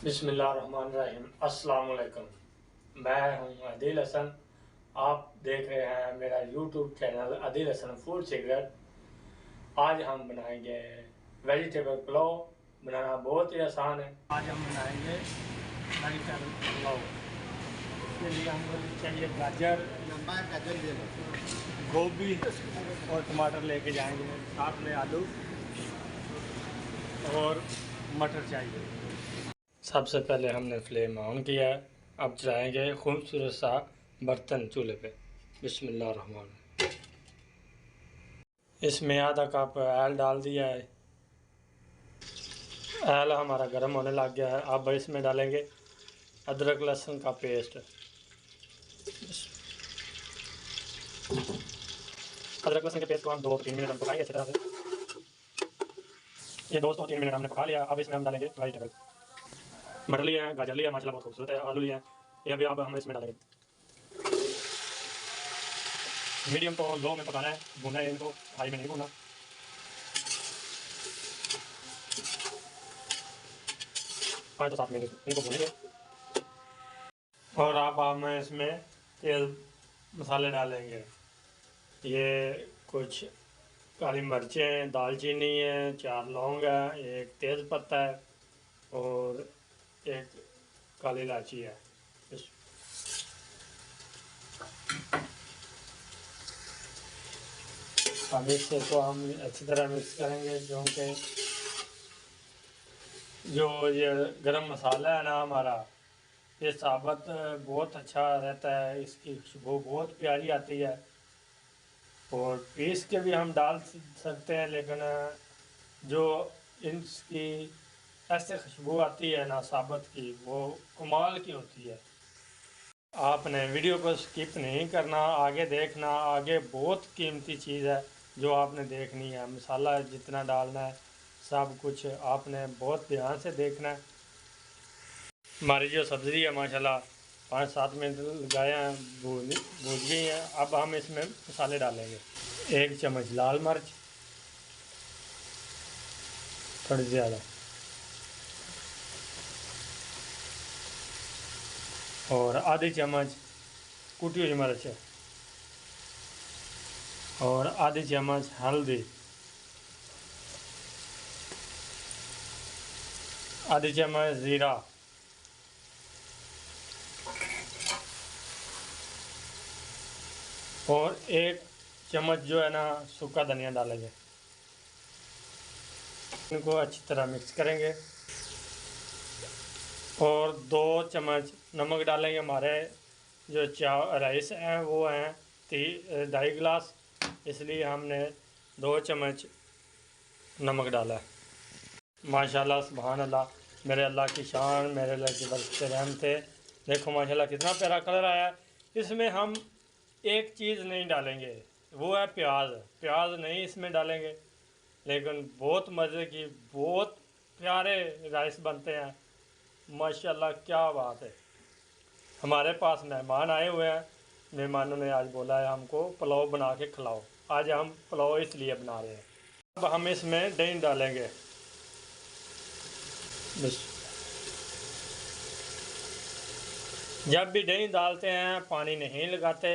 बिस्मिल्लाहिर्रहमानिर्रहीम। अस्सलाम वालेकुम। मैं हूं आदिल हसन। आप देख रहे हैं मेरा YouTube channel Adil Hasan food secret. आज हम बनाएंगे वेजिटेबल पुलाव। बनाना बहुत ही आसान है। आज हम बनाएंगे वेजिटेबल पुलाव। इसके लिए हमको चाहिए गाजर, लंबा गाजर ले लो, गोभी और टमाटर लेके जाएंगे। साथ में आलू और मटर चाहिए। सबसे पहले हमने फ्लेम ऑन किया है। अब चलाएंगे खूबसूरत सा बर्तन चूल्हे पे। बिस्मिल्लाहिर्रहमान। इसमें आधा कप ऑयल डाल दिया है। ऑयल हमारा गर्म होने लग गया है। अब इसमें डालेंगे अदरक लहसुन का पेस्ट। अदरक लहसुन के पेस्ट को हम 2-3 मिनट हम पकाएंगे अच्छी तरह से। ये 2-3 मिनट हमने पका लिया। अब इसमें हम डालेंगे वेजिटेबल। मटर लिया है, गाजर लिया, माशाल्लाह बहुत खूबसूरत है, आलू लिया है। ये अभी अब हम इसमें डालेंगे। मीडियम तो लो में पकाना है, भूनना है इनको, हाई में नहीं भूनना। 5 से 7 मिनट इनको भूनेंगे। और अब हम इसमें तेल मसाले डालेंगे। ये कुछ काली मिर्चें, दालचीनी है, 4 लौंग है, एक तेज़ पत्ता है और एक काली इलायची है। अब इससे को हम अच्छी तरह मिक्स करेंगे, क्योंकि जो ये गरम मसाला है ना हमारा, ये साबुत बहुत अच्छा रहता है, इसकी खुशबू बहुत प्यारी आती है। और पीस के भी हम डाल सकते हैं, लेकिन जो इसकी ऐसे खुशबू आती है ना साबुत की, वो कमाल की होती है। आपने वीडियो को स्किप नहीं करना, आगे देखना। आगे बहुत कीमती चीज़ है जो आपने देखनी है। मसाला जितना डालना है सब कुछ आपने बहुत ध्यान से देखना है। हमारी जो सब्ज़ी है माशाल्लाह 5-7 मिनट लगाए हैं, भून गई है। अब हम इसमें मसाले डालेंगे। 1 चम्मच लाल मिर्च, थोड़ी ज़्यादा, और आधी चम्मच कुटी हुई मिर्च है, और आधी चम्मच हल्दी, आधी चम्मच ज़ीरा, और 1 चम्मच जो है ना सूखा धनिया डालेंगे। इनको अच्छी तरह मिक्स करेंगे और 2 चम्मच नमक डालेंगे। हमारे जो राइस हैं वो हैं 2.5 गिलास, इसलिए हमने 2 चम्मच नमक डाला है। माशाल्लाह सुभान अल्लाह, मेरे अल्लाह की शान, मेरे अल्लाह की बरकत रहम थे। देखो माशाल्लाह कितना प्यारा कलर आया है। इसमें हम एक चीज़ नहीं डालेंगे, वो है प्याज। प्याज नहीं इसमें डालेंगे, लेकिन बहुत मज़े की, बहुत प्यारे राइस बनते हैं माशाल्लाह। क्या बात है। हमारे पास मेहमान आए हुए हैं। मेहमानों ने आज बोला है हमको पुलाव बना के खिलाओ। आज हम पुलाव इसलिए बना रहे हैं। अब हम इसमें दही डालेंगे। बस जब भी दही डालते हैं पानी नहीं लगाते,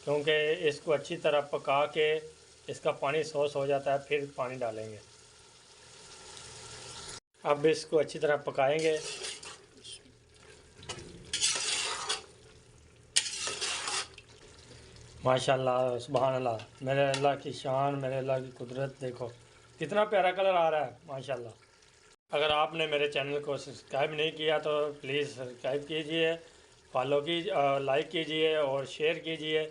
क्योंकि इसको अच्छी तरह पका के इसका पानी सॉस हो जाता है, फिर पानी डालेंगे। अब इसको अच्छी तरह पकाएंगे। माशाल्लाह सुभान अल्लाह, मेरे अल्लाह की शान, मेरे अल्लाह की कुदरत। देखो कितना प्यारा कलर आ रहा है माशाल्लाह। अगर आपने मेरे चैनल को सब्सक्राइब नहीं किया तो प्लीज़ सब्सक्राइब कीजिए, फॉलो कीजिए, लाइक कीजिए और शेयर कीजिए।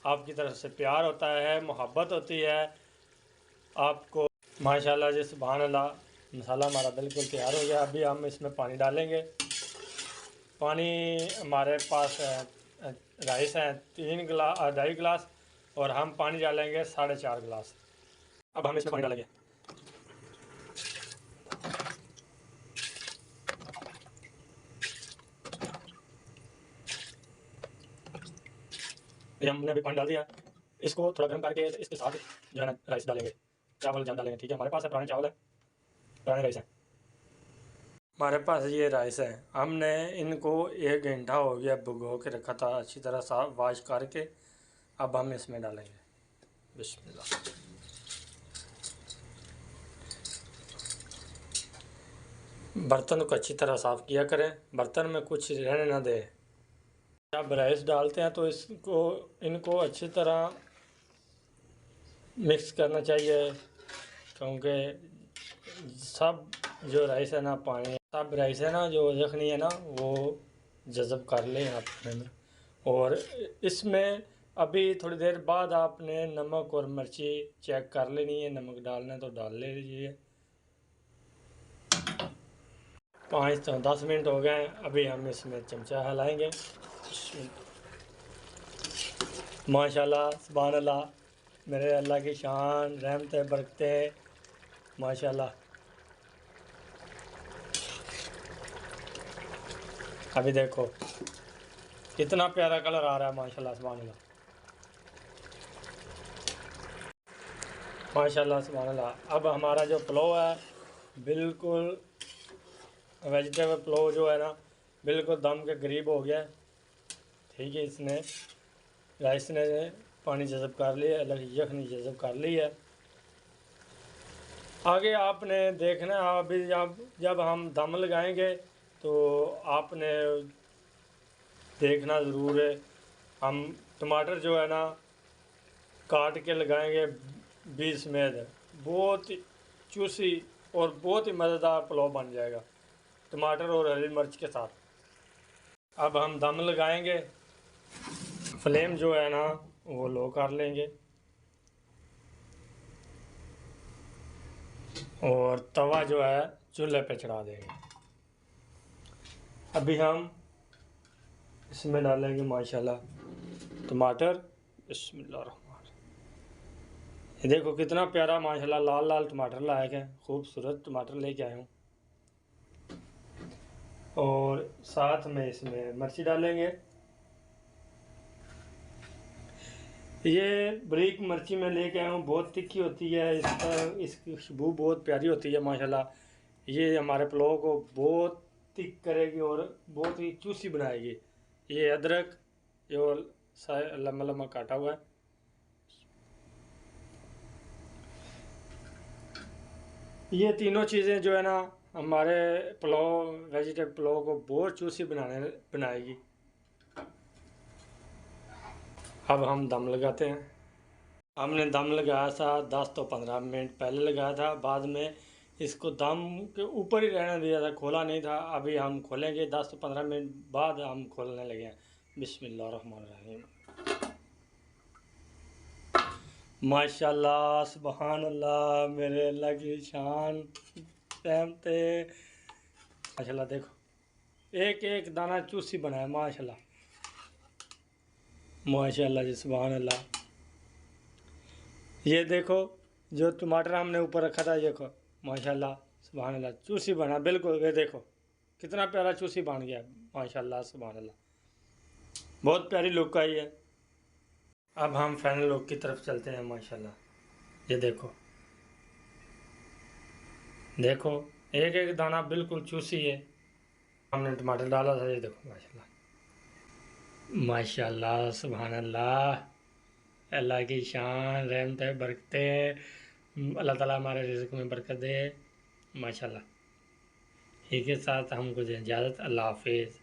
आपकी तरफ से प्यार होता है, मोहब्बत होती है आपको। माशाल्लाह जी सुभान अल्लाह, मसाला हमारा बिल्कुल तैयार हो गया। अभी हम इसमें पानी डालेंगे। पानी हमारे पास राइस है 3 गिलास, 2.5 गिलास, और हम पानी डालेंगे 4.5 गिलास। अब हम इसमें पानी डालेंगे। ये हमने अभी पानी डाल दिया। इसको थोड़ा गर्म करके इसके साथ जो है ना राइस डालेंगे, चावल जम डालेंगे। ठीक है, हमारे पास है पुराने चावल है, पुराने राइस है। हमारे पास ये राइस है, हमने इनको 1 घंटा हो गया भिगो के रखा था, अच्छी तरह साफ वॉश करके। अब हम इसमें डालेंगे। बिस्मिल्लाह। बर्तन को अच्छी तरह साफ़ किया करें, बर्तन में कुछ रहने ना दें। जब राइस डालते हैं तो इनको अच्छी तरह मिक्स करना चाहिए, क्योंकि सब जो राइस है ना, पानी सब राइस है ना, जो यखनी है ना, वो जज़ब कर ले अपने में। और इसमें अभी थोड़ी देर बाद आपने नमक और मिर्ची चेक कर लेनी है, नमक डालना है तो डाल ले लीजिए। 5 से 10 मिनट हो गए हैं, अभी हम इसमें चमचा हिलाएंगे। माशाल्लाह सुभान अल्लाह, मेरे अल्लाह की शान, रहमतें बरकतें, माशाल्लाह। अभी देखो कितना प्यारा कलर आ रहा है, माशाल्लाह सुभान अल्लाह, माशाल्लाह सुभान अल्लाह। अब हमारा जो पुलाव है बिल्कुल वेजिटेबल पुलाव जो है ना, बिल्कुल दम के करीब हो गया। ठीक है, इसने राइस ने पानी जज़ब कर लिया, यखनी जज़ब कर ली है। आगे आपने देखना है, अभी जब हम दम लगाएंगे तो आपने देखना ज़रूर है। हम टमाटर जो है ना काट के लगाएंगे बीज समेत, बहुत ही चूसी और बहुत ही मज़ेदार पुलाव बन जाएगा टमाटर और हरी मिर्च के साथ। अब हम दम लगाएंगे, फ्लेम जो है ना वो लो कर लेंगे और तवा जो है चूल्हे पे चढ़ा देंगे। अभी हम इसमें डालेंगे माशाल्लाह टमाटर। बिस्मिल्लाह। ये देखो कितना प्यारा माशाल्लाह लाल लाल टमाटर लाए हैं, खूबसूरत टमाटर लेके आए हूँ। और साथ में इसमें मिर्ची डालेंगे। ये बारीक मिर्ची मैं लेके आया हूँ, बहुत तीखी होती है, इसकी खुशबू बहुत प्यारी होती है माशाल्लाह। ये हमारे पुलाव को बहुत थिक करेगी और बहुत ही चूसी बनाएगी। ये अदरक और लम्बा लम्बा काटा हुआ है। ये तीनों चीज़ें जो है ना हमारे पुलाव वेजिटेबल पुलाव को बहुत चूसी बनाएगी। अब हम दम लगाते हैं। हमने दम लगाया था 10 तो 15 मिनट पहले लगाया था, बाद में इसको दम के ऊपर ही रहने दिया था, खोला नहीं था। अभी हम खोलेंगे 10 तो 15 मिनट बाद हम खोलने लगे हैं। बिस्मिल्लाहिर्रहमानिर्रहीम। माशाल्लाह सुभान अल्लाह, मेरे अल्लाह की शान, रहमते, माशाल्लाह। देखो एक एक दाना चूसी बना है माशाल्लाह, माशाल्लाह जी सुभान अल्लाह। ये देखो जो टमाटर हमने ऊपर रखा था, ये देखो माशाल्लाह सुभान अल्लाह, चूसी बना बिल्कुल। ये देखो कितना प्यारा चूसी बन गया, माशाल्लाह सुभान अल्लाह, बहुत प्यारी लुक आई है। अब हम फाइनल लुक की तरफ चलते हैं माशाल्लाह। ये देखो देखो एक एक दाना बिल्कुल चूसी है। हमने टमाटर डाला था, ये देखो माशाल्लाह, माशाल्लाह सुभान अल्लाह, अल्लाह की शान, रहमतें बरकतें, अल्लाह ताला हमारे रिज़्क़ में बरकत दे माशाल्लाह। इसी के साथ हमको इजाज़त, अल्लाह हाफिज़।